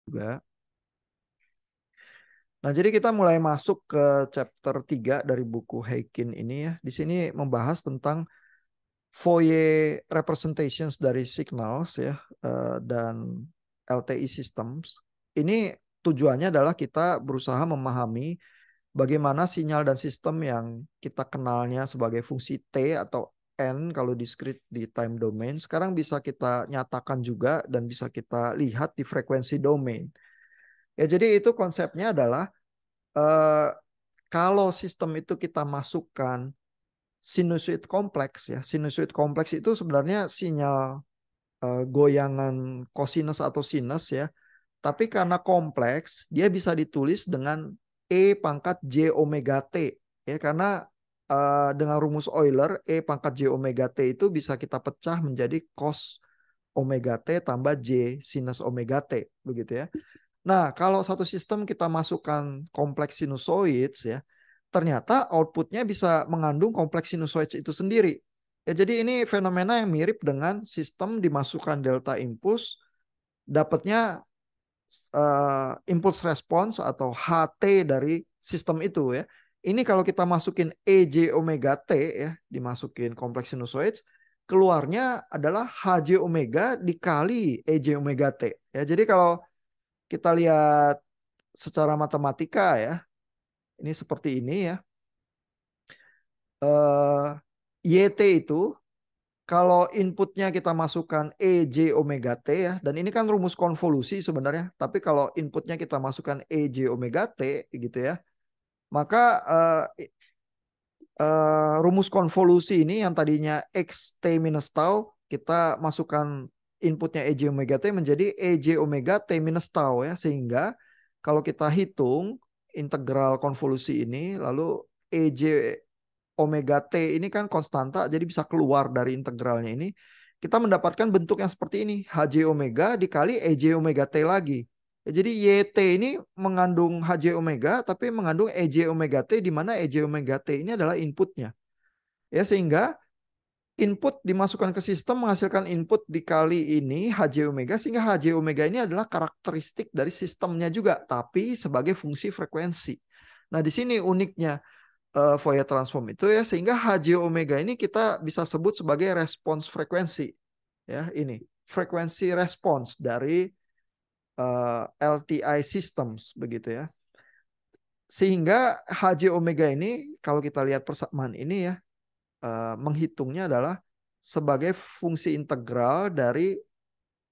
juga. Nah, jadi kita mulai masuk ke chapter 3 dari buku Heikin ini ya. Di sini membahas tentang Fourier representations dari signals ya, dan LTI systems. Ini tujuannya adalah kita berusaha memahami bagaimana sinyal dan sistem yang kita kenalnya sebagai fungsi T atau N kalau discrete di time domain sekarang bisa kita nyatakan juga dan bisa kita lihat di frekuensi domain. Ya, jadi itu konsepnya adalah eh, kalau sistem itu kita masukkan sinusoid kompleks ya. Sinusoid kompleks itu sebenarnya sinyal goyangan cosinus atau sinus ya. Tapi karena kompleks, dia bisa ditulis dengan E pangkat J omega T. Ya, karena dengan rumus Euler, E pangkat J omega T itu bisa kita pecah menjadi cos omega T tambah J sinus omega T. Begitu ya. Nah, kalau satu sistem kita masukkan kompleks sinusoids ya, ternyata outputnya bisa mengandung kompleks sinusoids itu sendiri. Ya, jadi ini fenomena yang mirip dengan sistem dimasukkan delta impuls, dapatnya impulse response atau HT dari sistem itu ya. Ini kalau kita masukin EJ omega T ya, dimasukin kompleks sinusoids, keluarnya adalah HJ omega dikali EJ omega T. Ya, jadi kalau kita lihat secara matematika ya, ini seperti ini ya. Eh, YT itu kalau inputnya kita masukkan EJ omega T ya, dan ini kan rumus konvolusi sebenarnya, tapi kalau inputnya kita masukkan EJ omega T gitu ya, maka rumus konvolusi ini yang tadinya X T minus tau, kita masukkan inputnya EJ omega T menjadi EJ omega T minus tau ya, sehingga kalau kita hitung integral konvolusi ini, lalu EJ omega T ini kan konstanta, jadi bisa keluar dari integralnya ini. Kita mendapatkan bentuk yang seperti ini, HJ omega dikali EJ omega T lagi. Ya, jadi YT ini mengandung HJ omega, tapi mengandung EJ omega T, di mana EJ omega T ini adalah inputnya. Ya, sehingga input dimasukkan ke sistem menghasilkan input dikali ini HJ omega, sehingga HJ omega ini adalah karakteristik dari sistemnya juga, tapi sebagai fungsi frekuensi. Nah, di sini uniknya Fourier transform itu ya, sehingga HJ omega ini kita bisa sebut sebagai response frekuensi ya, ini frekuensi response dari LTI systems begitu ya, sehingga HJ omega ini kalau kita lihat persamaan ini ya, menghitungnya adalah sebagai fungsi integral dari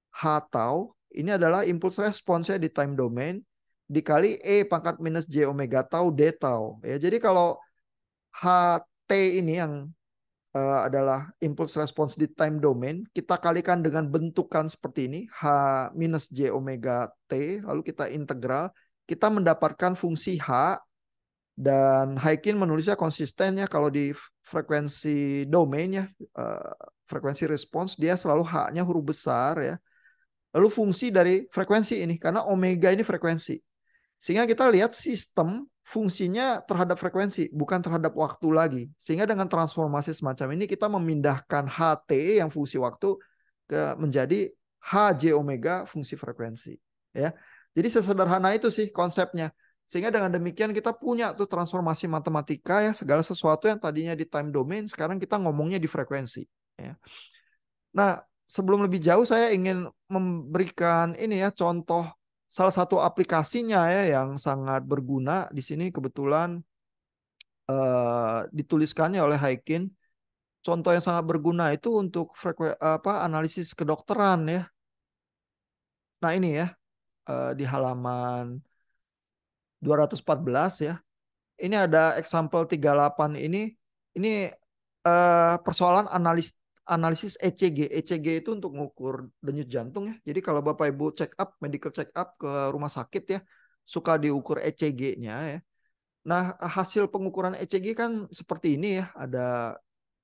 H tau, ini adalah impulse response ya di time domain, dikali E pangkat minus J omega tau D tau ya. Jadi kalau HT ini yang adalah impulse response di time domain, kita kalikan dengan bentukan seperti ini, H minus J omega T, lalu kita integral, kita mendapatkan fungsi H, dan Heikin menulisnya konsisten ya, kalau di frekuensi domain ya, frekuensi response, dia selalu H-nya huruf besar ya, lalu fungsi dari frekuensi ini, karena omega ini frekuensi. Sehingga kita lihat sistem fungsinya terhadap frekuensi, bukan terhadap waktu lagi. Sehingga dengan transformasi semacam ini kita memindahkan HT yang fungsi waktu menjadi HJ omega fungsi frekuensi. Ya, jadi sesederhana itu sih konsepnya. Sehingga dengan demikian kita punya tuh transformasi matematika ya, segala sesuatu yang tadinya di time domain sekarang kita ngomongnya di frekuensi. Ya. Nah, sebelum lebih jauh saya ingin memberikan ini ya, contoh salah satu aplikasinya ya yang sangat berguna di sini, kebetulan dituliskannya oleh Haikin. Contoh yang sangat berguna itu untuk analisis kedokteran ya. Nah, ini ya, di halaman 214 ya. Ini ada example 38 ini persoalan analisis ECG. ECG itu untuk mengukur denyut jantung ya. Jadi kalau Bapak Ibu medical check up ke rumah sakit ya, suka diukur ECG-nya ya. Nah, hasil pengukuran ECG kan seperti ini ya, ada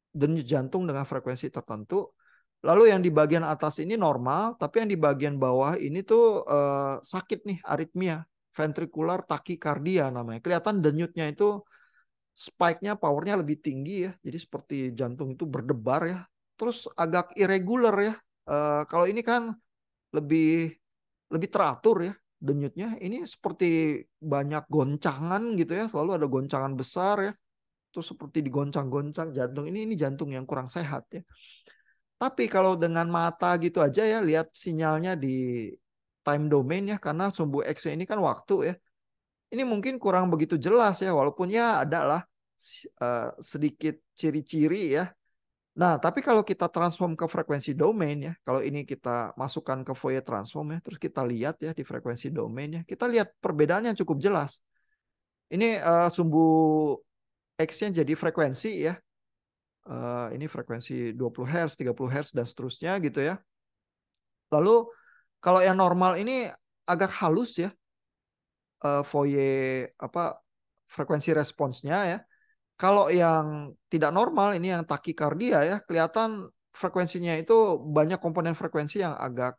denyut jantung dengan frekuensi tertentu. Lalu yang di bagian atas ini normal, tapi yang di bagian bawah ini tuh sakit nih, aritmia, ventricular tachycardia namanya. Kelihatan denyutnya itu spike-nya powernya lebih tinggi ya. Jadi seperti jantung itu berdebar ya. Terus agak irregular ya. Kalau ini kan lebih lebih teratur ya. denyutnya ini seperti banyak goncangan gitu ya, selalu ada goncangan besar ya. Terus seperti digoncang-goncang jantung, ini jantung yang kurang sehat ya. Tapi kalau dengan mata gitu aja ya, lihat sinyalnya di time domain ya, karena sumbu X ini kan waktu ya. Ini mungkin kurang begitu jelas ya, walaupun ya adalah sedikit ciri-ciri ya. Nah, tapi kalau kita transform ke frekuensi domain ya, kalau ini kita masukkan ke Fourier transform ya, terus kita lihat ya di frekuensi domain ya, kita lihat perbedaan yang cukup jelas. Ini sumbu X-nya jadi frekuensi ya. Ini frekuensi 20 Hz, 30 Hz dan seterusnya gitu ya. Lalu kalau yang normal ini agak halus ya, Fourier frekuensi responsnya ya. Kalau yang tidak normal ini yang takikardia ya, kelihatan frekuensinya itu banyak komponen frekuensi yang agak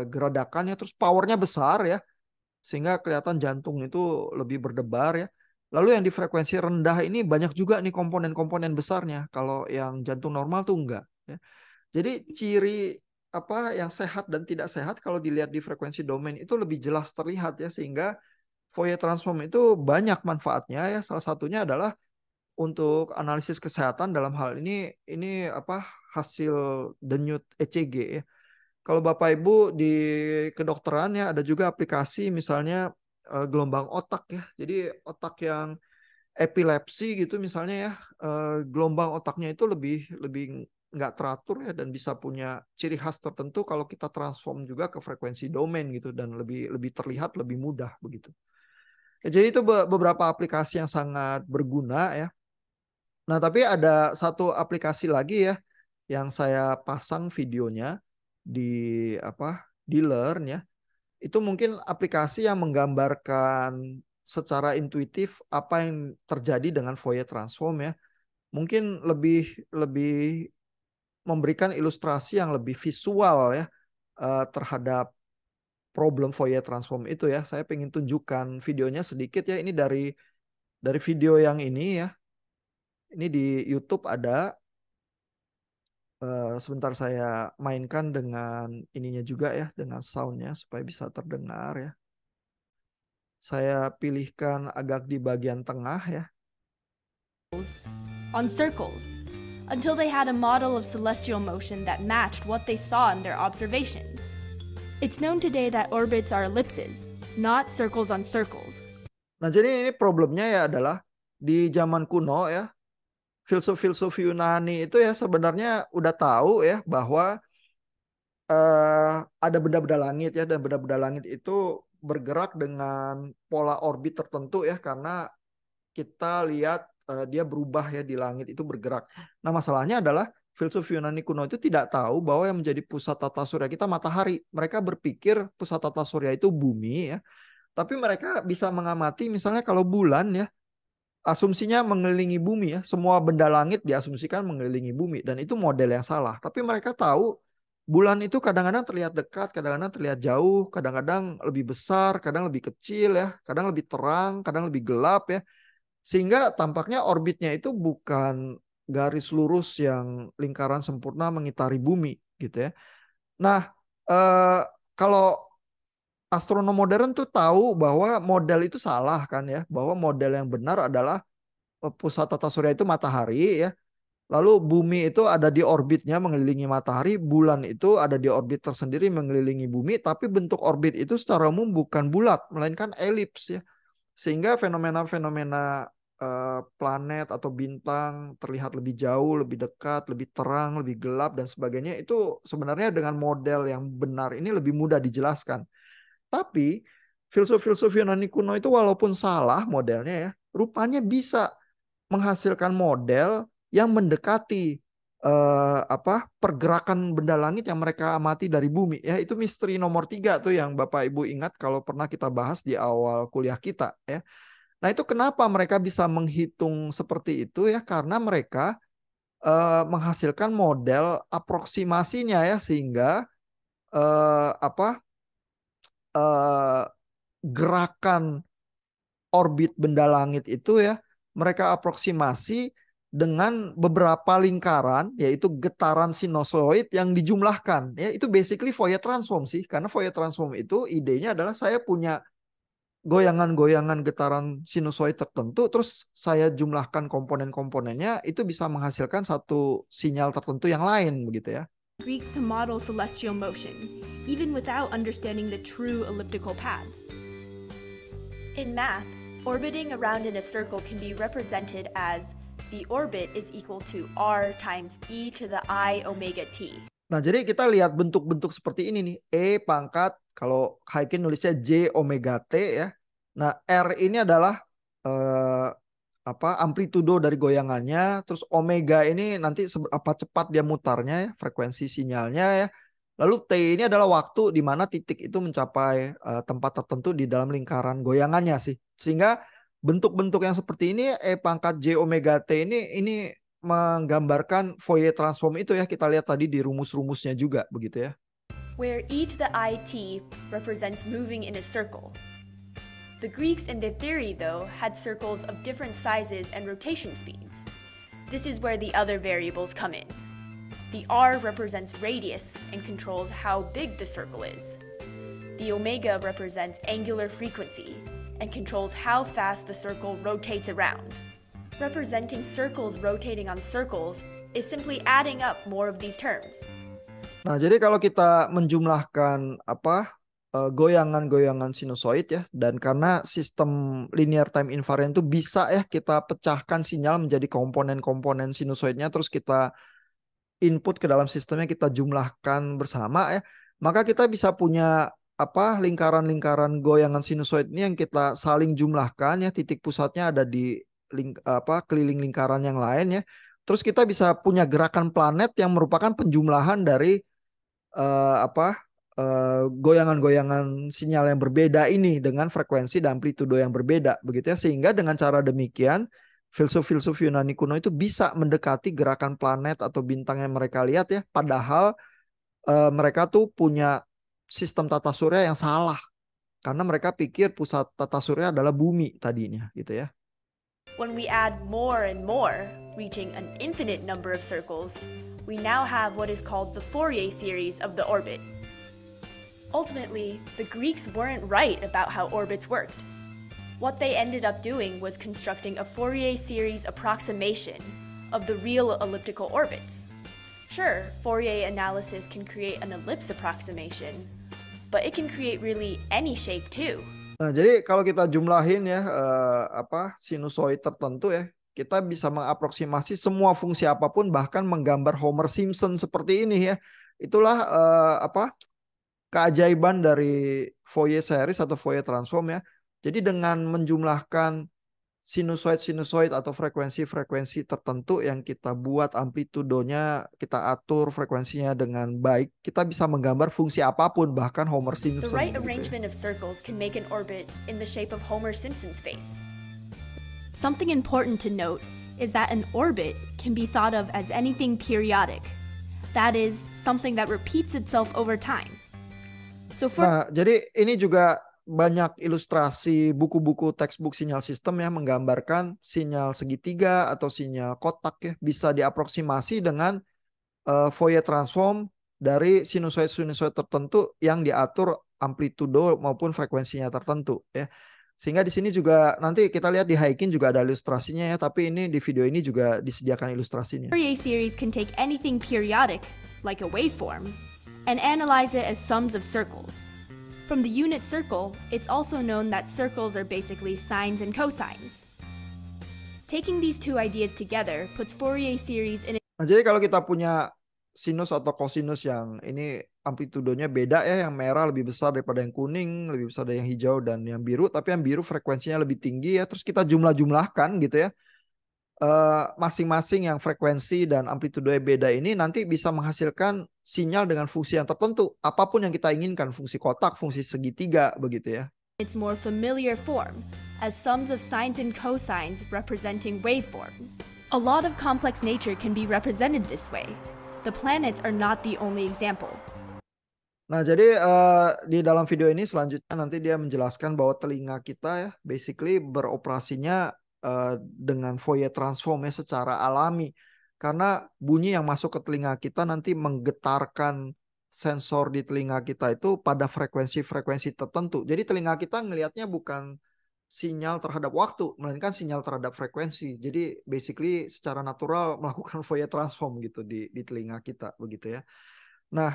geradakan ya, terus powernya besar ya, sehingga kelihatan jantung itu lebih berdebar ya. Lalu yang di frekuensi rendah ini banyak juga nih komponen-komponen besarnya. Kalau yang jantung normal tuh enggak ya. Jadi ciri yang sehat dan tidak sehat kalau dilihat di frekuensi domain itu lebih jelas terlihat ya, sehingga Fourier transform itu banyak manfaatnya ya. Salah satunya adalah untuk analisis kesehatan, dalam hal ini hasil denyut ECG ya. Kalau Bapak Ibu di kedokteran ya, ada juga aplikasi misalnya gelombang otak ya. Jadi otak yang epilepsi gitu misalnya ya, gelombang otaknya itu lebih lebih nggak teratur ya, dan bisa punya ciri khas tertentu kalau kita transform juga ke frekuensi domain gitu, dan lebih lebih terlihat lebih mudah begitu. Ya, jadi itu beberapa aplikasi yang sangat berguna ya. Nah, tapi ada satu aplikasi lagi ya yang saya pasang videonya di di Learn ya. Itu mungkin aplikasi yang menggambarkan secara intuitif apa yang terjadi dengan Fourier transform ya. Mungkin lebih lebih memberikan ilustrasi yang lebih visual ya terhadap problem Fourier transform itu ya. Saya pengen tunjukkan videonya sedikit ya. Ini dari video yang ini ya. Ini di YouTube ada. Sebentar saya mainkan dengan ininya juga ya, dengan soundnya supaya bisa terdengar ya. Saya pilihkan agak di bagian tengah ya. On circles, until they had a model of celestial motion that matched what they saw in their observations. It's known today that orbits are ellipses, not circles on circles. Nah, jadi ini problemnya ya adalah di zaman kuno ya, filsuf-filsuf Yunani itu ya sebenarnya udah tahu ya bahwa ada benda-benda langit ya, dan benda-benda langit itu bergerak dengan pola orbit tertentu ya, karena kita lihat dia berubah ya di langit itu bergerak. Nah, masalahnya adalah filsuf Yunani kuno itu tidak tahu bahwa yang menjadi pusat tata surya kita matahari. Mereka berpikir pusat tata surya itu bumi ya. Tapi mereka bisa mengamati misalnya kalau bulan ya, asumsinya mengelilingi bumi ya. Semua benda langit diasumsikan mengelilingi bumi, dan itu model yang salah. Tapi mereka tahu bulan itu kadang-kadang terlihat dekat, kadang-kadang terlihat jauh, kadang-kadang lebih besar, kadang lebih kecil ya, kadang lebih terang, kadang lebih gelap ya. Sehingga tampaknya orbitnya itu bukan garis lurus yang lingkaran sempurna mengitari bumi gitu ya. Nah, eh, kalau astronom modern tuh tahu bahwa model itu salah kan ya, bahwa model yang benar adalah pusat tata surya itu matahari ya. Lalu bumi itu ada di orbitnya mengelilingi matahari, bulan itu ada di orbit tersendiri mengelilingi bumi, tapi bentuk orbit itu secara umum bukan bulat, melainkan elips ya. Sehingga fenomena-fenomena planet atau bintang terlihat lebih jauh, lebih dekat, lebih terang, lebih gelap dan sebagainya, itu sebenarnya dengan model yang benar ini lebih mudah dijelaskan. Tapi filsuf-filsuf Yunani kuno itu walaupun salah modelnya ya, rupanya bisa menghasilkan model yang mendekati pergerakan benda langit yang mereka amati dari bumi ya. Itu misteri nomor 3 tuh yang Bapak Ibu ingat kalau pernah kita bahas di awal kuliah kita ya. Nah, itu kenapa mereka bisa menghitung seperti itu ya, karena mereka menghasilkan model aproksimasinya ya, sehingga eh, apa eh, gerakan orbit benda langit itu ya mereka aproksimasi dengan beberapa lingkaran, yaitu getaran sinusoid yang dijumlahkan. Ya, itu basically Fourier transform sih, karena Fourier transform itu idenya adalah saya punya goyangan-goyangan getaran sinusoid tertentu, terus saya jumlahkan komponen-komponennya, itu bisa menghasilkan satu sinyal tertentu yang lain, begitu ya. Greeks to model celestial motion, even without understanding the true elliptical paths. In math, orbiting around in a circle can be represented as the orbit is equal to r times e to the I omega t. Nah, jadi kita lihat bentuk-bentuk seperti ini nih. E pangkat, kalau Haykin nulisnya J omega T ya. Nah, R ini adalah amplitudo dari goyangannya. Terus omega ini nanti seberapa cepat dia mutarnya ya, frekuensi sinyalnya ya. Lalu T ini adalah waktu di mana titik itu mencapai tempat tertentu di dalam lingkaran goyangannya sih. Sehingga bentuk-bentuk yang seperti ini E pangkat J omega T ini menggambarkan Fourier transform itu ya, kita lihat tadi di rumus-rumusnya juga begitu ya. Where e to the it represents moving in a circle. The Greeks in their theory, though, had circles of different sizes and rotation speeds. This is where the other variables come in. The r represents radius and controls how big the circle is. The omega represents angular frequency and controls how fast the circle rotates around. Representing circles rotating on circles is simply adding up more of these terms. Nah, jadi kalau kita menjumlahkan goyangan-goyangan sinusoid ya, dan karena sistem linear time invariant itu bisa ya kita pecahkan sinyal menjadi komponen-komponen sinusoidnya, terus kita input ke dalam sistemnya, kita jumlahkan bersama ya, maka kita bisa punya lingkaran-lingkaran goyangan sinusoid ini yang kita saling jumlahkan ya, titik pusatnya ada di keliling lingkaran yang lain ya. Terus kita bisa punya gerakan planet yang merupakan penjumlahan dari goyangan-goyangan sinyal yang berbeda ini dengan frekuensi dan amplitudo yang berbeda begitu ya. Sehingga dengan cara demikian filsuf-filsuf Yunani kuno itu bisa mendekati gerakan planet atau bintang yang mereka lihat ya, padahal mereka tuh punya sistem tata surya yang salah karena mereka pikir pusat tata surya adalah bumi tadinya gitu ya. When we add more and more, reaching an infinite number of circles, we now have what is called the Fourier series of the orbit. Ultimately, the Greeks weren't right about how orbits worked. What they ended up doing was constructing a Fourier series approximation of the real elliptical orbits. Sure, Fourier analysis can create an ellipse approximation, but it can create really any shape too. Nah, jadi kalau kita jumlahin ya sinusoid tertentu ya, kita bisa mengaproksimasi semua fungsi apapun, bahkan menggambar Homer Simpson seperti ini ya. Itulah keajaiban dari Fourier series atau Fourier transform ya. Jadi dengan menjumlahkan sinusoid atau frekuensi-frekuensi tertentu yang kita buat amplitudonya, kita atur frekuensinya dengan baik, kita bisa menggambar fungsi apapun, bahkan Homer Simpson. The right arrangement of circles can make an orbit in the shape of Homer Simpson's face. Something important to note is that an orbit can be thought of as anything periodic. That is, something that repeats itself over time. Nah, jadi ini juga banyak ilustrasi buku-buku textbook sinyal sistem yang menggambarkan sinyal segitiga atau sinyal kotak ya, bisa diaproksimasi dengan Fourier transform dari sinusoid tertentu yang diatur amplitudo maupun frekuensinya tertentu ya. Sehingga di sini juga nanti kita lihat di Haykin juga ada ilustrasinya ya, tapi ini di video ini juga disediakan ilustrasinya. Fourier series can take anything periodic like a waveform and analyze it as sums of circles. From the unit circle, it's also known that circles are basically sines and cosines. Taking these two ideas together puts Fourier series in a... Nah, jadi kalau kita punya sinus atau kosinus yang ini amplitudonya beda ya, yang merah lebih besar daripada yang kuning, lebih besar dari yang hijau dan yang biru, tapi yang biru frekuensinya lebih tinggi ya, terus kita jumlah-jumlahkan gitu ya. Masing-masing yang frekuensi dan amplitudo beda ini nanti bisa menghasilkan sinyal dengan fungsi yang tertentu, apapun yang kita inginkan, fungsi kotak, fungsi segitiga begitu ya. Its more familiar form as sums of sines and cosines representing waveforms. A lot of complex nature can be represented this way. The planets are not the only example. Nah, jadi di dalam video ini selanjutnya nanti dia menjelaskan bahwa telinga kita ya basically beroperasinya dengan Fourier transform ya secara alami. Karena bunyi yang masuk ke telinga kita nanti menggetarkan sensor di telinga kita itu pada frekuensi-frekuensi tertentu. Jadi telinga kita ngelihatnya bukan sinyal terhadap waktu, melainkan sinyal terhadap frekuensi. Jadi basically secara natural melakukan Fourier transform gitu di telinga kita begitu ya. Nah,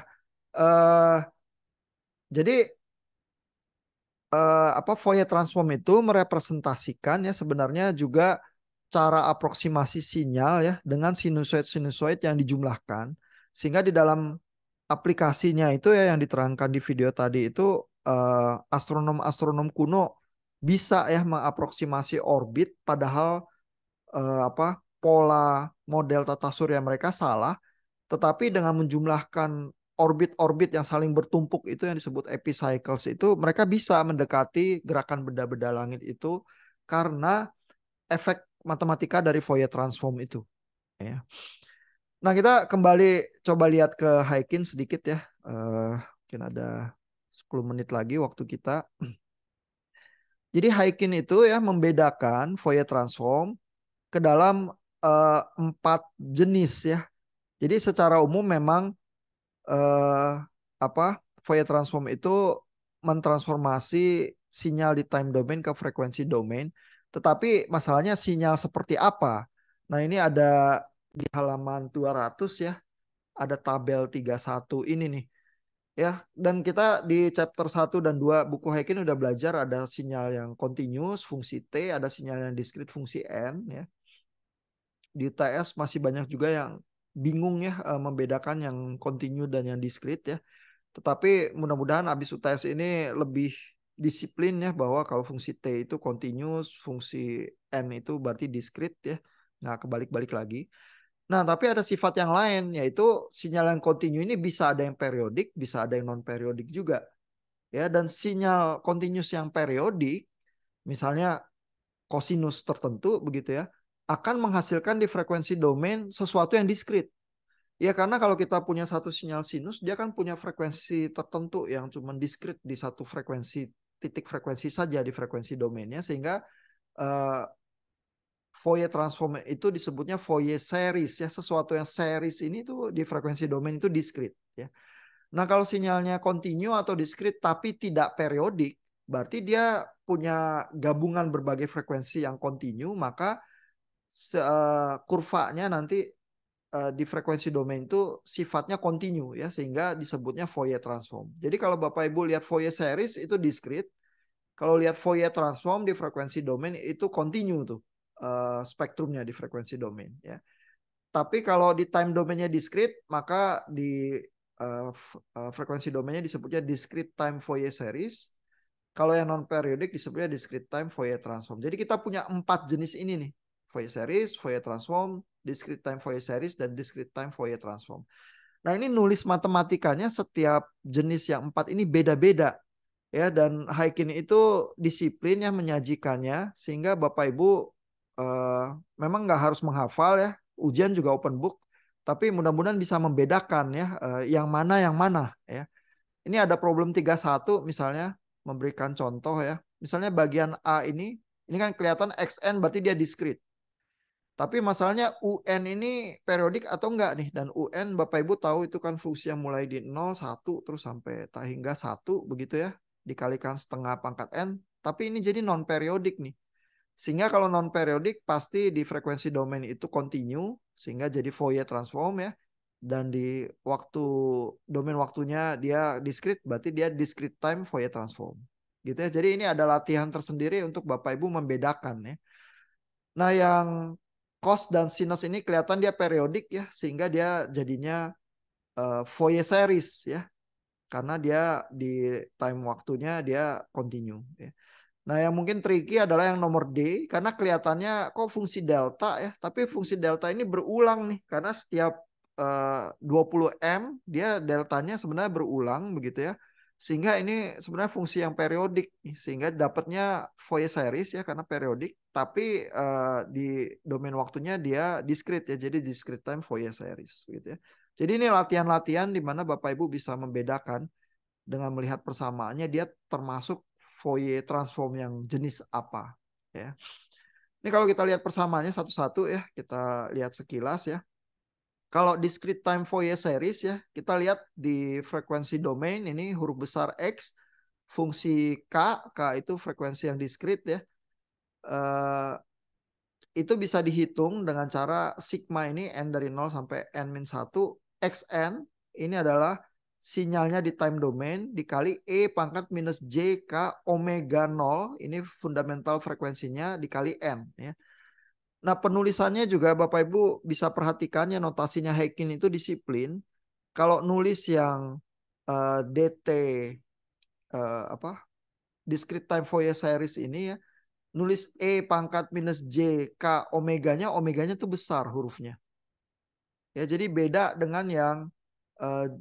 jadi Fourier transform itu merepresentasikan ya sebenarnya juga cara aproksimasi sinyal ya dengan sinusoid-sinusoid yang dijumlahkan, sehingga di dalam aplikasinya itu ya yang diterangkan di video tadi itu astronom-astronom kuno bisa ya mengaproksimasi orbit padahal pola model tata surya mereka salah, tetapi dengan menjumlahkan orbit-orbit yang saling bertumpuk itu yang disebut epicycles itu mereka bisa mendekati gerakan benda-benda langit itu karena efek matematika dari Fourier transform itu ya. Nah, kita kembali coba lihat ke Hykin sedikit ya. Mungkin ada 10 menit lagi waktu kita. Jadi Hykin itu ya membedakan Fourier transform ke dalam 4 jenis ya. Jadi secara umum memang eh, Fourier transform itu mentransformasi sinyal di time domain ke frekuensi domain. Tetapi masalahnya sinyal seperti apa? Nah, ini ada di halaman 200 ya. Ada tabel 31 ini nih. Ya, dan kita di chapter 1 dan 2 buku Hykin udah belajar ada sinyal yang continuous fungsi T, ada sinyal yang discrete fungsi N ya. Di UTS masih banyak juga yang bingung ya membedakan yang continue dan yang discrete ya. Tetapi mudah-mudahan habis UTS ini lebih disiplin ya bahwa kalau fungsi T itu continuous, fungsi N itu berarti discrete ya. Nah, kebalik-balik lagi. Nah, tapi ada sifat yang lain yaitu sinyal yang continue ini bisa ada yang periodik, bisa ada yang non periodik juga. Ya, dan sinyal continuous yang periodik misalnya kosinus tertentu begitu ya, akan menghasilkan di frekuensi domain sesuatu yang diskrit. Ya, karena kalau kita punya satu sinyal sinus, dia kan punya frekuensi tertentu yang cuma diskrit di satu frekuensi, titik frekuensi saja di frekuensi domainnya, sehingga uh, Fourier transform itu disebutnya Fourier series ya, sesuatu yang series ini tuh di frekuensi domain itu diskrit ya. Nah, kalau sinyalnya continue atau diskrit tapi tidak periodik, berarti dia punya gabungan berbagai frekuensi yang continue, maka kurvanya nanti di frekuensi domain itu sifatnya continue ya, sehingga disebutnya Fourier transform. Jadi kalau Bapak Ibu lihat Fourier series itu diskrit, kalau lihat Fourier transform di frekuensi domain itu continue tuh spektrumnya di frekuensi domain ya. Tapi kalau di time domainnya discrete, maka di frekuensi domainnya disebutnya discrete time Fourier series. Kalau yang non periodik disebutnya discrete time Fourier transform. Jadi kita punya 4 jenis ini nih. Fourier series, Fourier transform, discrete time Fourier series, dan discrete time Fourier transform. Nah, ini nulis matematikanya setiap jenis yang 4 ini beda-beda. Ya, dan Hykin itu disiplin yang menyajikannya sehingga Bapak Ibu memang nggak harus menghafal ya, ujian juga open book, tapi mudah-mudahan bisa membedakan ya yang mana ya. Ini ada problem 31 misalnya, memberikan contoh ya. Misalnya bagian A ini kan kelihatan XN berarti dia diskrit. Tapi masalahnya UN ini periodik atau enggak nih, dan UN Bapak Ibu tahu itu kan fungsi yang mulai di 0, 1 terus sampai hingga 1 begitu ya, dikalikan setengah pangkat N, tapi ini jadi non periodik nih. Sehingga kalau non periodik pasti di frekuensi domain itu continue sehingga jadi Fourier transform ya. Dan di waktu domain waktunya dia discrete berarti dia discrete time Fourier transform. Gitu ya. Jadi ini ada latihan tersendiri untuk Bapak Ibu membedakan ya. Nah, yang cos dan sinus ini kelihatan dia periodik ya, sehingga dia jadinya Fourier series ya. Karena dia di time waktunya dia continue ya. Nah, yang mungkin tricky adalah yang nomor D, karena kelihatannya kok fungsi delta ya, tapi fungsi delta ini berulang nih, karena setiap 20M dia deltanya sebenarnya berulang begitu ya, sehingga ini sebenarnya fungsi yang periodik nih, sehingga dapatnya Fourier series ya karena periodik, tapi di domain waktunya dia discrete ya, jadi discrete time Fourier series gitu ya. Jadi ini latihan-latihan di mana Bapak Ibu bisa membedakan dengan melihat persamaannya dia termasuk Fourier transform yang jenis apa ya. Ini kalau kita lihat persamaannya satu-satu ya, kita lihat sekilas ya. Kalau discrete time Fourier series ya, kita lihat di frekuensi domain ini huruf besar X, fungsi K itu frekuensi yang discrete ya. Itu bisa dihitung dengan cara sigma ini n dari 0 sampai n-1, xn ini adalah sinyalnya di time domain dikali E pangkat minus J K omega 0, ini fundamental frekuensinya dikali N ya. Nah penulisannya juga Bapak Ibu bisa perhatikan ya, notasinya Heikin itu disiplin. Kalau nulis yang DT discrete time Fourier series ini ya, nulis E pangkat minus J K omeganya tuh besar hurufnya. Ya, jadi beda dengan yang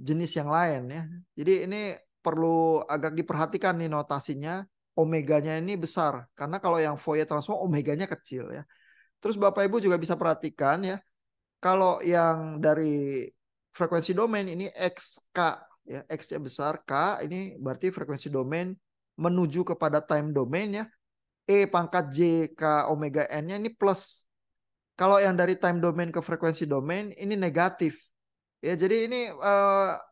jenis yang lain ya. Jadi ini perlu agak diperhatikan nih notasinya, omeganya ini besar karena kalau yang Fourier transform omeganya kecil ya. Terus Bapak Ibu juga bisa perhatikan ya, kalau yang dari frekuensi domain ini XK ya, X-nya besar, K ini berarti frekuensi domain menuju kepada time domain ya. E pangkat J K omega N-nya ini plus. Kalau yang dari time domain ke frekuensi domain ini negatif. Ya, jadi ini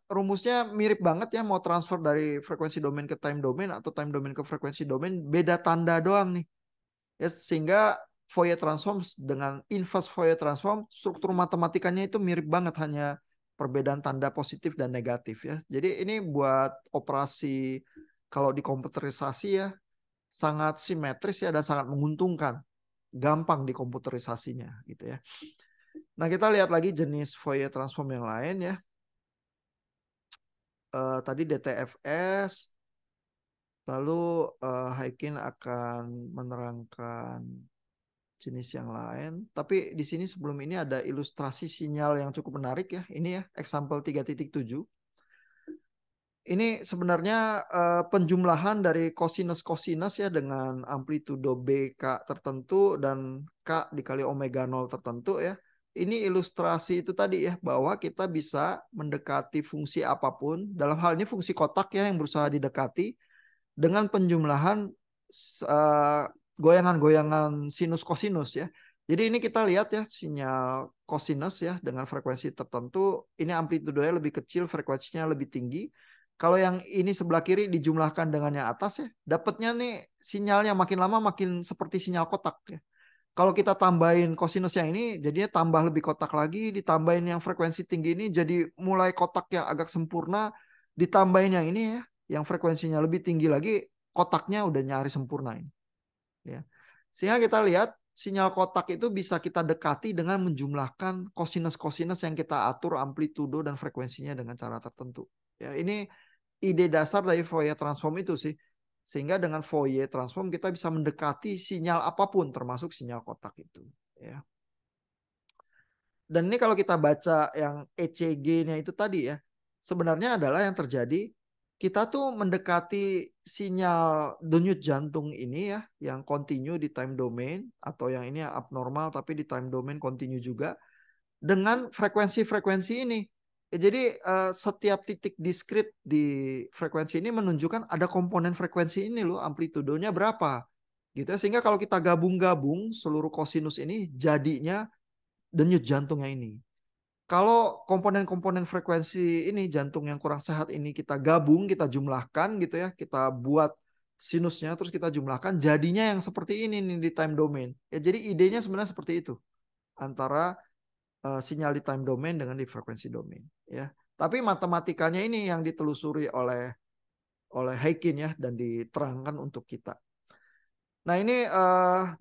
rumusnya mirip banget ya, mau transfer dari frekuensi domain ke time domain atau time domain ke frekuensi domain, beda tanda doang nih. Ya, sehingga Fourier transform dengan inverse Fourier transform struktur matematikanya itu mirip banget, hanya perbedaan tanda positif dan negatif ya. Jadi ini buat operasi kalau dikomputerisasi ya sangat simetris ya dan sangat menguntungkan, gampang dikomputerisasinya gitu ya. Nah kita lihat lagi jenis Fourier transform yang lain ya. Tadi DTFS, lalu Heikin akan menerangkan jenis yang lain. Tapi di sini sebelum ini ada ilustrasi sinyal yang cukup menarik ya. Ini ya example 3.7. Ini sebenarnya penjumlahan dari kosinus ya dengan amplitudo BK tertentu dan K dikali omega 0 tertentu ya. Ini ilustrasi itu tadi ya, bahwa kita bisa mendekati fungsi apapun, dalam hal ini fungsi kotak ya yang berusaha didekati dengan penjumlahan goyangan-goyangan sinus kosinus ya. Jadi ini kita lihat ya sinyal kosinus ya dengan frekuensi tertentu, ini amplitudonya lebih kecil, frekuensinya lebih tinggi. Kalau yang ini sebelah kiri dijumlahkan dengan yang atas ya, dapatnya nih sinyalnya makin lama makin seperti sinyal kotak ya. Kalau kita tambahin kosinus yang ini, jadinya tambah lebih kotak lagi, ditambahin yang frekuensi tinggi ini jadi mulai kotak yang agak sempurna, ditambahin yang ini ya, yang frekuensinya lebih tinggi lagi, kotaknya udah nyari sempurna ini. Ya. Sehingga kita lihat sinyal kotak itu bisa kita dekati dengan menjumlahkan kosinus-kosinus yang kita atur amplitudo dan frekuensinya dengan cara tertentu. Ya, ini ide dasar dari Fourier transform itu sih. Sehingga dengan Fourier transform kita bisa mendekati sinyal apapun termasuk sinyal kotak itu. Ya. Dan ini kalau kita baca yang ECG-nya itu tadi ya, sebenarnya adalah yang terjadi kita tuh mendekati sinyal denyut jantung ini ya, yang continue di time domain atau yang ini abnormal tapi di time domain continue juga dengan frekuensi-frekuensi ini. Ya, jadi setiap titik diskrit di frekuensi ini menunjukkan ada komponen frekuensi ini loh, amplitudonya berapa. Gitu ya. Sehingga kalau kita gabung-gabung seluruh kosinus ini jadinya denyut jantungnya ini. Kalau komponen-komponen frekuensi ini jantung yang kurang sehat ini kita gabung, kita jumlahkan gitu ya, kita buat sinusnya terus kita jumlahkan, jadinya yang seperti ini nih di time domain. Ya, jadi idenya sebenarnya seperti itu antara sinyal di time domain dengan di frekuensi domain ya. Tapi matematikanya ini yang ditelusuri oleh Heikin ya dan diterangkan untuk kita. Nah ini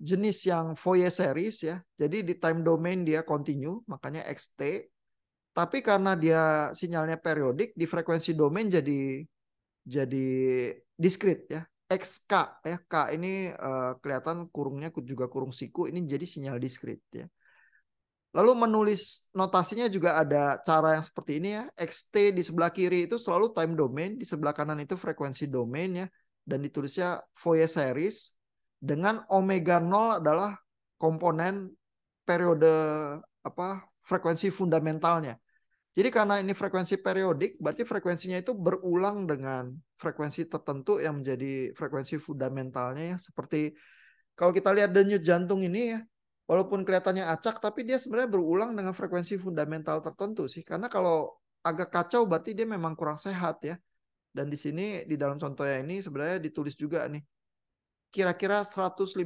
jenis yang Fourier series ya. Jadi di time domain dia continue, makanya XT. Tapi karena dia sinyalnya periodik, di frekuensi domain jadi discrete ya. XK ya. K ini kelihatan kurungnya juga kurung siku, ini jadi sinyal discrete ya. Lalu menulis notasinya juga ada cara yang seperti ini ya. XT di sebelah kiri itu selalu time domain, di sebelah kanan itu frekuensi domain ya. Dan ditulisnya Fourier series dengan omega 0 adalah komponen periode frekuensi fundamentalnya. Jadi karena ini frekuensi periodik, berarti frekuensinya itu berulang dengan frekuensi tertentu yang menjadi frekuensi fundamentalnya ya. Seperti Kalau kita lihat denyut jantung ini ya, walaupun kelihatannya acak, tapi dia sebenarnya berulang dengan frekuensi fundamental tertentu sih. Karena kalau agak kacau berarti dia memang kurang sehat ya. Dan di sini di dalam contohnya ini sebenarnya ditulis juga nih, kira-kira 150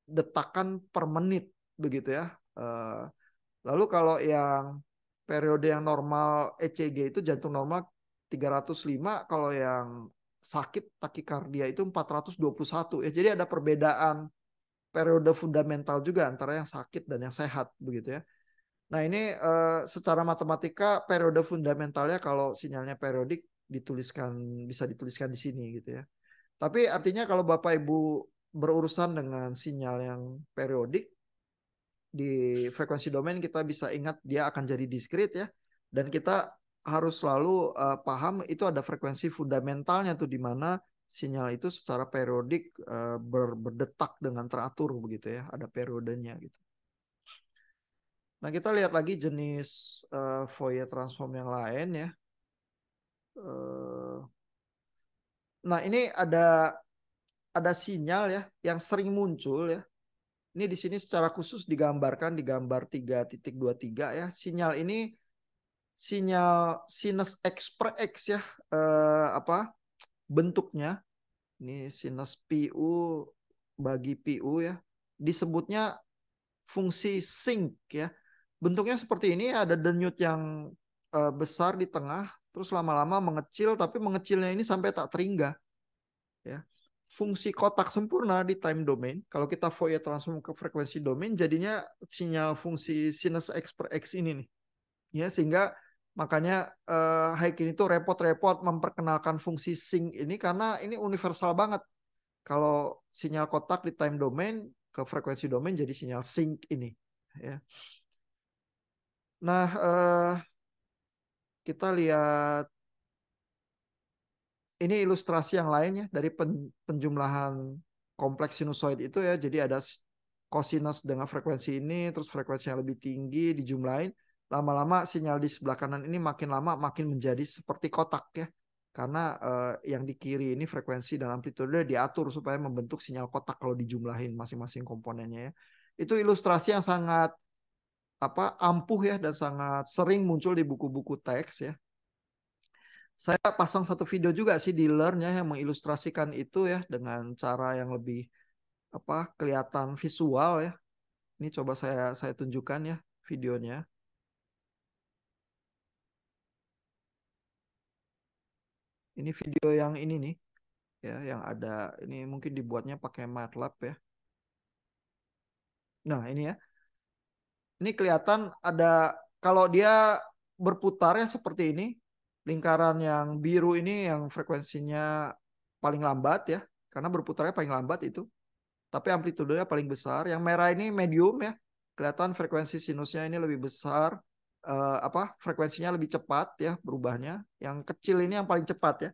detakan per menit begitu ya. Lalu kalau yang periode yang normal ECG itu jantung normal 305, kalau yang sakit takikardia itu 421 ya. Jadi ada perbedaan periode fundamental juga antara yang sakit dan yang sehat begitu ya. Nah ini secara matematika periode fundamentalnya kalau sinyalnya periodik bisa dituliskan di sini gitu ya. Tapi artinya kalau Bapak Ibu berurusan dengan sinyal yang periodik di frekuensi domain, kita bisa ingat dia akan jadi diskrit ya. Dan kita harus selalu paham itu ada frekuensi fundamentalnya tuh, di mana sinyal itu secara periodik berdetak dengan teratur begitu ya, ada periodenya gitu. Nah kita lihat lagi jenis Fourier transform yang lain ya. Nah ini ada sinyal ya yang sering muncul ya. Ini di sini secara khusus digambarkan di gambar 3.23 ya. Sinyal ini sinyal sinus X per X ya. Bentuknya ini sinus PU bagi PU ya. Disebutnya fungsi sinc ya. Bentuknya seperti ini, ada denyut yang besar di tengah, terus lama-lama mengecil, tapi mengecilnya ini sampai tak terhingga ya. Fungsi kotak sempurna di time domain, kalau kita Fourier transform ke frekuensi domain, jadinya sinyal fungsi sinus X per X ini nih ya. Sehingga makanya Haykin itu repot-repot memperkenalkan fungsi sinc ini, karena ini universal banget. Kalau sinyal kotak di time domain ke frekuensi domain jadi sinyal sinc ini ya. Nah kita lihat ini ilustrasi yang lain ya dari penjumlahan kompleks sinusoid itu ya. Jadi ada cosinus dengan frekuensi ini, terus frekuensi yang lebih tinggi dijumlahin. Lama-lama sinyal di sebelah kanan ini makin lama makin menjadi seperti kotak ya. Karena yang di kiri ini frekuensi dan amplitude diatur supaya membentuk sinyal kotak kalau dijumlahin masing-masing komponennya ya. Itu ilustrasi yang sangat ampuh ya, dan sangat sering muncul di buku-buku teks ya. Saya pasang satu video juga sih di Learn ya yang mengilustrasikan itu ya dengan cara yang lebih kelihatan visual ya. Ini coba saya tunjukkan ya videonya. Ini video yang ini nih ya, yang ada ini mungkin dibuatnya pakai MATLAB ya. Nah, ini ya. Ini kelihatan ada, kalau dia berputar ya seperti ini, lingkaran yang biru ini yang frekuensinya paling lambat ya, karena berputarnya paling lambat itu. Tapi amplitudenya paling besar. Yang merah ini medium ya. Kelihatan frekuensi sinusnya ini lebih besar, frekuensinya lebih cepat ya berubahnya. Yang kecil ini yang paling cepat ya.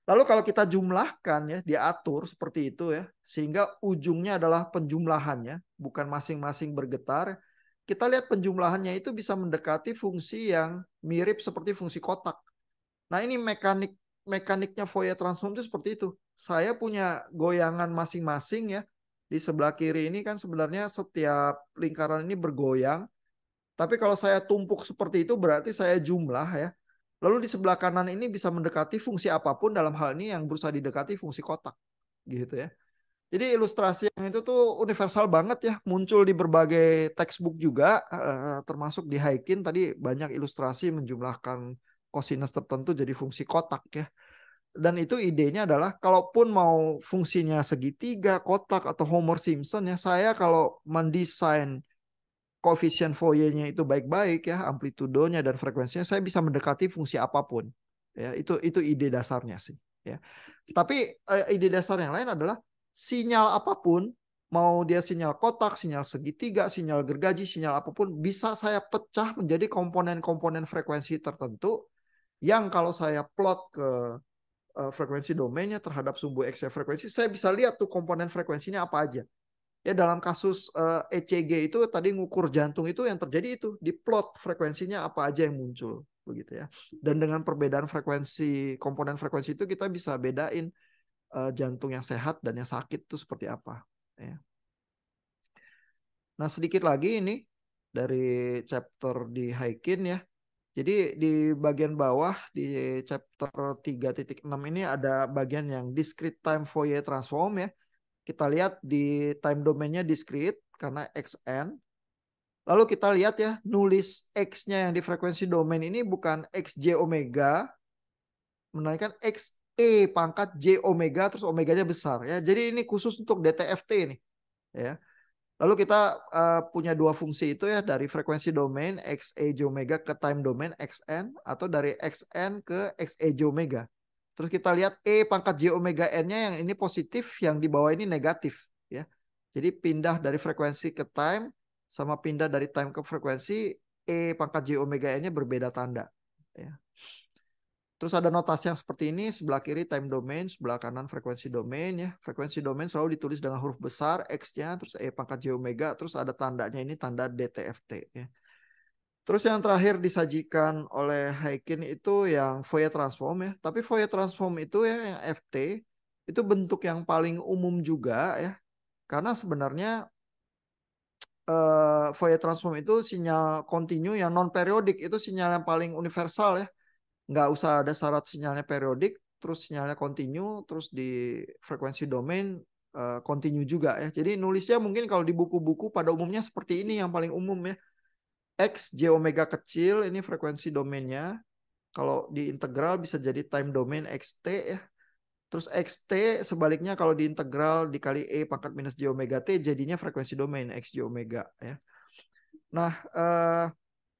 Lalu kalau kita jumlahkan ya, diatur seperti itu ya, sehingga ujungnya adalah penjumlahannya, bukan masing-masing bergetar. Kita lihat penjumlahannya itu bisa mendekati fungsi yang mirip seperti fungsi kotak. Nah ini mekaniknya Fourier transform itu seperti itu. Saya punya goyangan masing-masing ya. Di sebelah kiri ini kan sebenarnya setiap lingkaran ini bergoyang. Tapi kalau saya tumpuk seperti itu berarti saya jumlah ya. Lalu di sebelah kanan ini bisa mendekati fungsi apapun, dalam hal ini yang berusaha didekati fungsi kotak. Gitu ya. Jadi ilustrasi yang itu tuh universal banget ya. Muncul di berbagai textbook juga. Termasuk di Haykin tadi banyak ilustrasi menjumlahkan cosinus tertentu jadi fungsi kotak ya. Dan itu idenya adalah kalaupun mau fungsinya segitiga, kotak, atau Homer Simpson ya, saya kalau mendesain koefisien Fourier-nya itu baik-baik ya, amplitudonya dan frekuensinya, saya bisa mendekati fungsi apapun. Ya, itu ide dasarnya sih ya. Tapi ide dasar yang lain adalah sinyal apapun, mau dia sinyal kotak, sinyal segitiga, sinyal gergaji, sinyal apapun, bisa saya pecah menjadi komponen-komponen frekuensi tertentu yang kalau saya plot ke frekuensi domainnya terhadap sumbu X frekuensi, saya bisa lihat tuh komponen frekuensinya apa aja. Ya dalam kasus ECG itu tadi ngukur jantung itu yang terjadi itu diplot frekuensinya apa aja yang muncul begitu ya. Dan dengan perbedaan frekuensi komponen frekuensi itu kita bisa bedain jantung yang sehat dan yang sakit itu seperti apa. Ya. Nah sedikit lagi ini dari chapter di Haikin ya. Jadi di bagian bawah di chapter 3.6 ini ada bagian yang discrete time Fourier transform ya. Kita lihat di time domainnya discrete karena xn. Lalu kita lihat ya, nulis x-nya yang di frekuensi domain ini bukan xj omega, melainkan xe pangkat j omega terus omeganya besar ya. Jadi ini khusus untuk DTFT ini ya. Lalu kita punya dua fungsi itu ya, dari frekuensi domain xe j omega ke time domain xn, atau dari xn ke xe j omega. Terus kita lihat e pangkat j omega n-nya yang ini positif, yang di bawah ini negatif ya. Jadi pindah dari frekuensi ke time sama pindah dari time ke frekuensi, e pangkat j omega n-nya berbeda tanda ya. Terus ada notasi yang seperti ini, sebelah kiri time domain, sebelah kanan frekuensi domain ya. Frekuensi domain selalu ditulis dengan huruf besar X-nya, terus E pangkat J omega, terus ada tandanya ini tanda DTFT ya. Terus yang terakhir disajikan oleh Haikin itu yang Fourier transform ya. Tapi Fourier transform itu ya yang FT itu bentuk yang paling umum juga ya. Karena sebenarnya Fourier transform itu sinyal kontinu yang non periodik, itu sinyal yang paling universal ya. Nggak usah ada syarat sinyalnya periodik, terus sinyalnya kontinu, terus di frekuensi domain kontinu juga ya. Jadi nulisnya mungkin kalau di buku-buku pada umumnya seperti ini yang paling umum ya. X J omega kecil ini frekuensi domainnya. Kalau di integral bisa jadi time domain XT ya. Terus XT sebaliknya kalau di integral dikali E pangkat minus J omega T jadinya frekuensi domain XJ omega ya. Nah,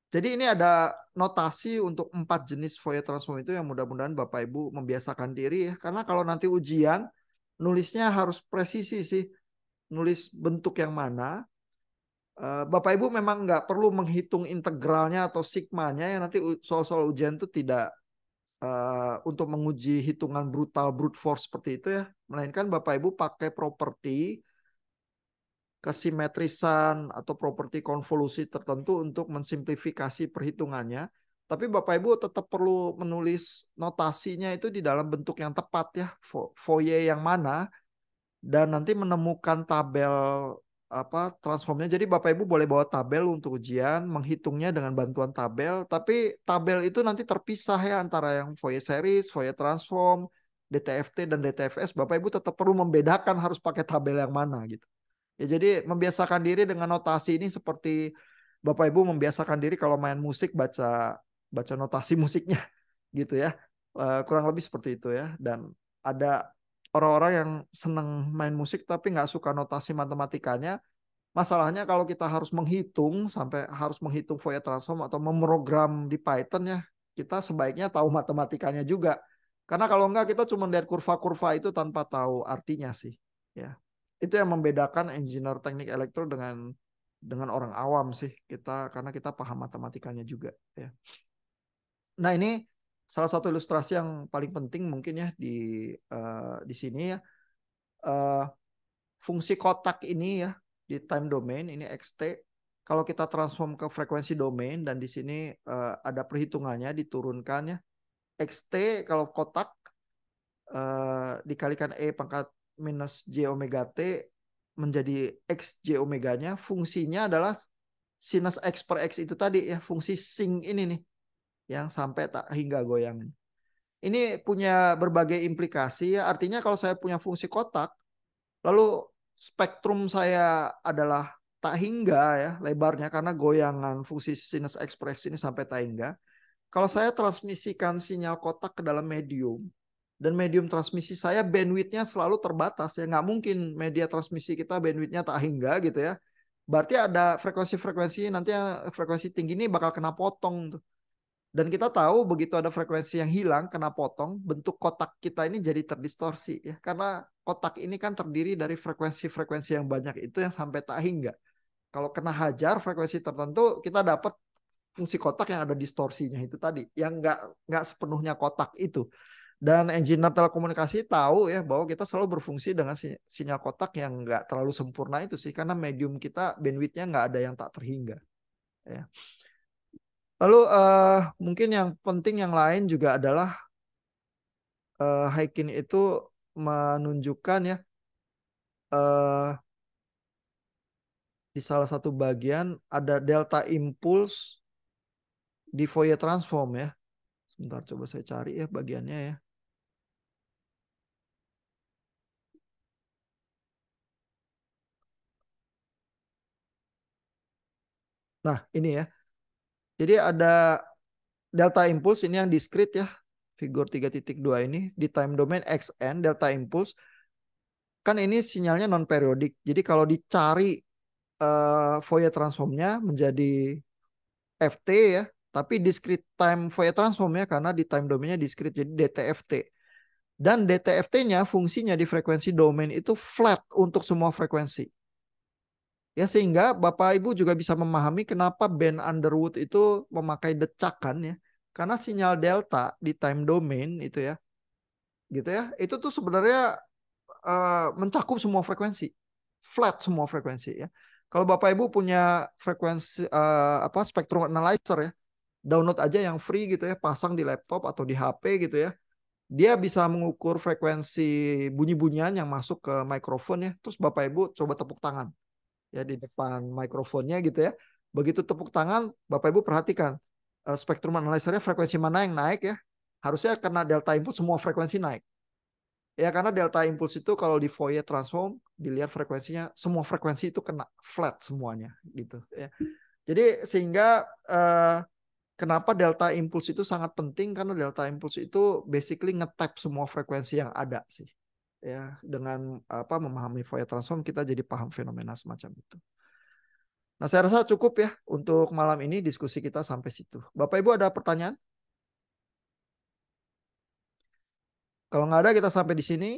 jadi ini ada notasi untuk 4 jenis Fourier transform itu yang mudah-mudahan Bapak Ibu membiasakan diri ya. Karena kalau nanti ujian, nulisnya harus presisi sih. Nulis bentuk yang mana. Bapak Ibu memang nggak perlu menghitung integralnya atau sigmanya ya. Nanti soal-soal ujian itu tidak untuk menguji hitungan brutal, brute force seperti itu ya. Melainkan Bapak Ibu pakai properti kesimetrisan atau properti konvolusi tertentu untuk mensimplifikasi perhitungannya. Tapi Bapak Ibu tetap perlu menulis notasinya itu di dalam bentuk yang tepat ya, Fourier yang mana, dan nanti menemukan tabel transformnya. Jadi Bapak Ibu boleh bawa tabel untuk ujian, menghitungnya dengan bantuan tabel, tapi tabel itu nanti terpisah ya antara yang Fourier series, Fourier transform, DTFT dan DTFS. Bapak Ibu tetap perlu membedakan harus pakai tabel yang mana gitu. Ya, jadi membiasakan diri dengan notasi ini seperti Bapak Ibu membiasakan diri kalau main musik baca notasi musiknya gitu ya. Kurang lebih seperti itu ya. Dan ada orang-orang yang senang main musik tapi nggak suka notasi matematikanya. Masalahnya kalau kita harus menghitung sampai harus menghitung Fourier transform atau memprogram di Python ya, kita sebaiknya tahu matematikanya juga. Karena kalau enggak kita cuma lihat kurva-kurva itu tanpa tahu artinya sih. Ya. Itu yang membedakan engineer teknik elektro dengan orang awam sih, karena kita paham matematikanya juga ya. Nah, ini salah satu ilustrasi yang paling penting mungkin ya di sini ya. Fungsi kotak ini ya di time domain ini xt, kalau kita transform ke frekuensi domain dan di sini ada perhitungannya diturunkan ya. Xt kalau kotak dikalikan E pangkat minus J omega T menjadi X J omeganya, fungsinya adalah sinus X per X itu tadi ya, fungsi sin ini nih yang sampai tak hingga goyang. Ini punya berbagai implikasi ya, artinya kalau saya punya fungsi kotak lalu spektrum saya adalah tak hingga ya lebarnya karena goyangan fungsi sinus X per X ini sampai tak hingga. Kalau saya transmisikan sinyal kotak ke dalam medium, dan medium transmisi saya bandwidth-nya selalu terbatas ya, nggak mungkin media transmisi kita bandwidth-nya tak hingga gitu ya. Berarti ada frekuensi-frekuensi nanti yang frekuensi tinggi ini bakal kena potong tuh. Dan kita tahu begitu ada frekuensi yang hilang kena potong, bentuk kotak kita ini jadi terdistorsi ya, karena kotak ini kan terdiri dari frekuensi-frekuensi yang banyak itu yang sampai tak hingga. Kalau kena hajar frekuensi tertentu kita dapat fungsi kotak yang ada distorsinya itu tadi, yang nggak sepenuhnya kotak itu. Dan engineer telekomunikasi tahu ya bahwa kita selalu berfungsi dengan sinyal kotak yang nggak terlalu sempurna itu sih, karena medium kita bandwidth-nya nggak ada yang tak terhingga. Ya. Lalu mungkin yang penting yang lain juga adalah Haikin itu menunjukkan ya eh, di salah satu bagian ada delta impulse di Fourier transform ya. Sebentar coba saya cari ya bagiannya ya. Nah, ini ya. Jadi ada delta impulse ini yang diskrit ya. Figur 3.2 ini di time domain xn delta impulse kan ini sinyalnya non periodik. Jadi kalau dicari Fourier transformnya menjadi ft ya, tapi discrete time Fourier transform ya karena di time domainnya discrete jadi DTFT. Dan DTFT-nya fungsinya di frekuensi domain itu flat untuk semua frekuensi. Ya sehingga Bapak Ibu juga bisa memahami kenapa band Underwood itu memakai decakan ya. Karena sinyal delta di time domain itu ya, gitu ya, itu tuh sebenarnya mencakup semua frekuensi, flat semua frekuensi ya. Kalau Bapak Ibu punya frekuensi apa spectrum analyzer ya, download aja yang free gitu ya, pasang di laptop atau di HP gitu ya. Dia bisa mengukur frekuensi bunyi-bunyian yang masuk ke mikrofon ya. Terus Bapak Ibu coba tepuk tangan ya di depan mikrofonnya gitu ya. Begitu tepuk tangan, Bapak Ibu perhatikan spektrum analyzer-nya frekuensi mana yang naik ya. Harusnya karena delta input semua frekuensi naik. Ya karena delta impuls itu kalau di Fourier transform dilihat frekuensinya semua frekuensi itu kena flat semuanya gitu ya. Jadi sehingga kenapa delta impuls itu sangat penting karena delta impuls itu basically nge-tap semua frekuensi yang ada sih. Ya, dengan apa memahami Fourier transform kita jadi paham fenomena semacam itu. Nah, saya rasa cukup ya untuk malam ini diskusi kita sampai situ. Bapak Ibu ada pertanyaan? Kalau nggak ada kita sampai di sini.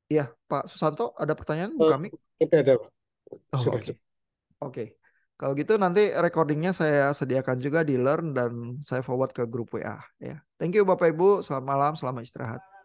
Iya, Pak Susanto ada pertanyaan Bu Kami? Tapi ada, Pak. Oh, Sudah oke. cukup. Oke. Kalau gitu nanti recordingnya saya sediakan juga di Learn dan saya forward ke grup WA ya. Thank you Bapak Ibu, selamat malam, selamat istirahat.